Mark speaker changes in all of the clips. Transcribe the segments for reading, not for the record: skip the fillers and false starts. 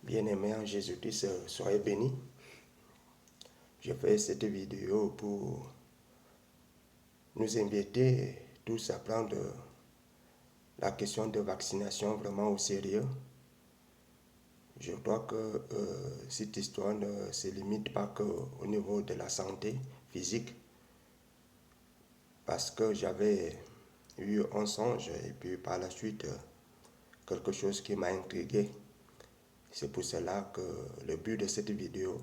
Speaker 1: Bien-aimés en Jésus-Christ, soyez bénis. Je fais cette vidéo pour nous inviter tous à prendre la question de vaccination vraiment au sérieux. Je crois que cette histoire ne se limite pas qu'au niveau de la santé physique, parce que j'avais eu un songe et puis par la suite quelque chose qui m'a intrigué. C'est pour cela que le but de cette vidéo,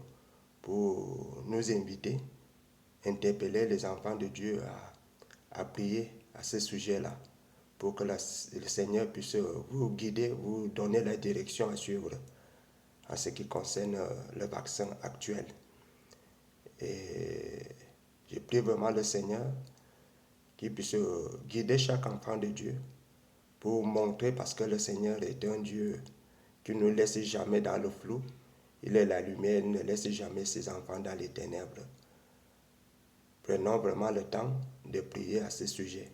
Speaker 1: pour nous inviter, interpeller les enfants de Dieu à prier à ce sujet-là, pour que le Seigneur puisse vous guider, vous donner la direction à suivre en ce qui concerne le vaccin actuel. Et je prie vraiment le Seigneur qu'il puisse guider chaque enfant de Dieu pour montrer, parce que le Seigneur est un Dieu qui ne nous laisse jamais dans le flou. Il est la lumière, il ne laisse jamais ses enfants dans les ténèbres. Prenons vraiment le temps de prier à ce sujet.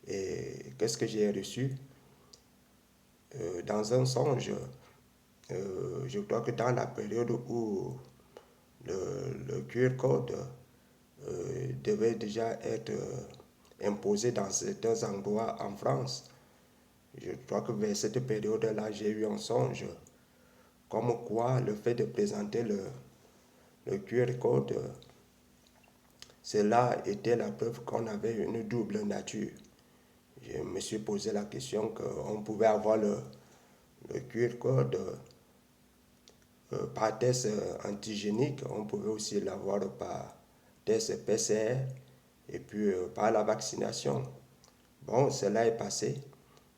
Speaker 1: Et qu'est-ce que j'ai reçu? Dans un songe, je crois que dans la période où le QR code devait déjà être imposé dans certains endroits en France, je crois que vers cette période-là, j'ai eu un songe comme quoi le fait de présenter le QR code, cela était la preuve qu'on avait une double nature. Je me suis posé la question qu'on pouvait avoir le QR code par test antigénique, on pouvait aussi l'avoir par test PCR et puis par la vaccination. Bon, cela est passé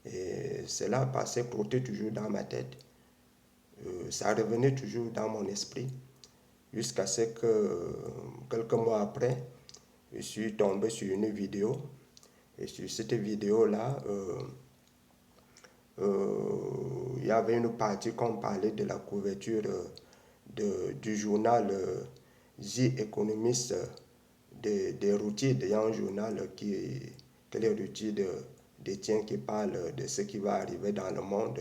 Speaker 1: et cela passait trotté toujours dans ma tête. Ça revenait toujours dans mon esprit jusqu'à ce que quelques mois après, je suis tombé sur une vidéo. Et sur cette vidéo-là, il y avait une partie qu'on parlait de la couverture du journal The Economist des routiers. Il y a un journal que les routiers détiennent qui parle de ce qui va arriver dans le monde.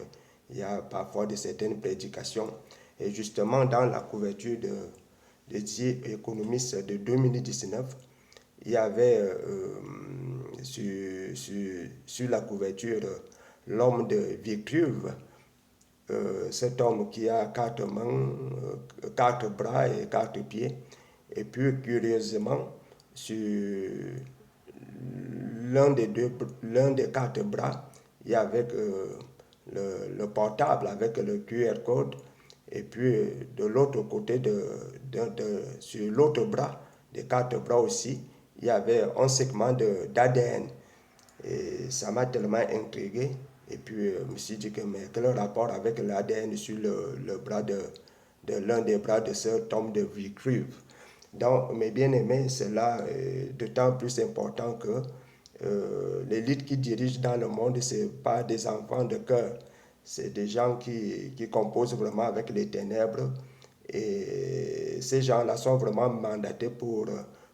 Speaker 1: Il y a parfois de certaines prédications. Et justement, dans la couverture de The Economist de 2019, il y avait sur la couverture l'homme de Vitruve, cet homme qui a quatre mains, quatre bras et quatre pieds. Et puis, curieusement, sur l'un des quatre bras, il y avait le portable avec le QR code. Et puis, de l'autre côté, sur l'autre bras, des quatre bras aussi, il y avait un segment d'ADN. Et ça m'a tellement intrigué. Et puis, je me suis dit que, mais quel rapport avec l'ADN sur le bras de l'un des bras de cet homme de Vitruve? Donc, mes bien-aimés, c'est là d'autant plus important que l'élite qui dirige dans le monde, ce n'est pas des enfants de cœur. C'est des gens qui composent vraiment avec les ténèbres. Et ces gens-là sont vraiment mandatés pour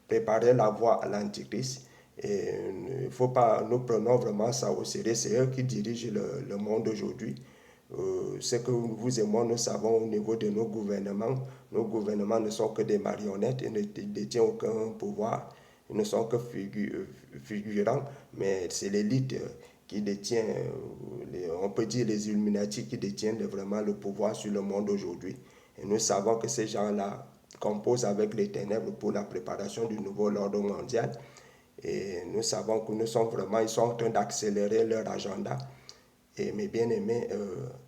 Speaker 1: préparer la voie à l'Antichrist. Et il ne faut pas, nous prenons vraiment ça au sérieux. C'est eux qui dirigent le monde aujourd'hui. Ce que vous et moi, nous savons au niveau de nos gouvernements ne sont que des marionnettes, ils ne détiennent aucun pouvoir, ils ne sont que figurants, mais c'est l'élite qui détient, on peut dire les Illuminati qui détiennent vraiment le pouvoir sur le monde aujourd'hui. Et nous savons que ces gens-là composent avec les ténèbres pour la préparation du nouveau ordre mondial. Et nous savons que ils sont en train d'accélérer leur agenda. Et mes bien-aimés,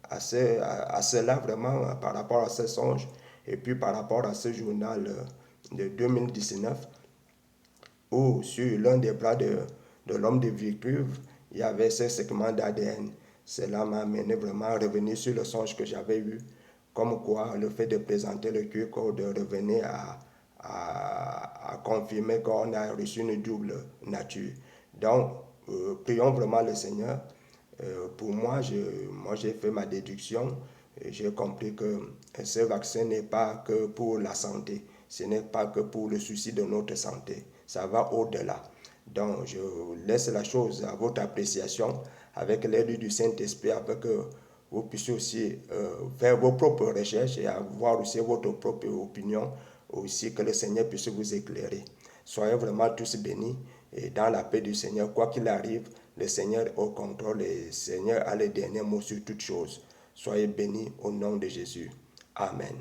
Speaker 1: à cela vraiment, par rapport à ce songe, et puis par rapport à ce journal de 2019, où sur l'un des bras de l'homme de Vitruve, il y avait ce segment d'ADN. Cela m'a amené vraiment à revenir sur le songe que j'avais eu, comme quoi le fait de présenter le QR code revenait à confirmer qu'on a reçu une double nature. Donc, prions vraiment le Seigneur. Pour moi, j'ai fait ma déduction et j'ai compris que ce vaccin n'est pas que pour la santé, ce n'est pas que pour le souci de notre santé, ça va au-delà. Donc, je laisse la chose à votre appréciation avec l'aide du Saint-Esprit, avec vous puissiez aussi faire vos propres recherches et avoir aussi votre propre opinion, aussi que le Seigneur puisse vous éclairer. Soyez vraiment tous bénis et dans la paix du Seigneur, quoi qu'il arrive, le Seigneur est au contrôle et le Seigneur a le dernier mot sur toutes choses. Soyez bénis au nom de Jésus. Amen.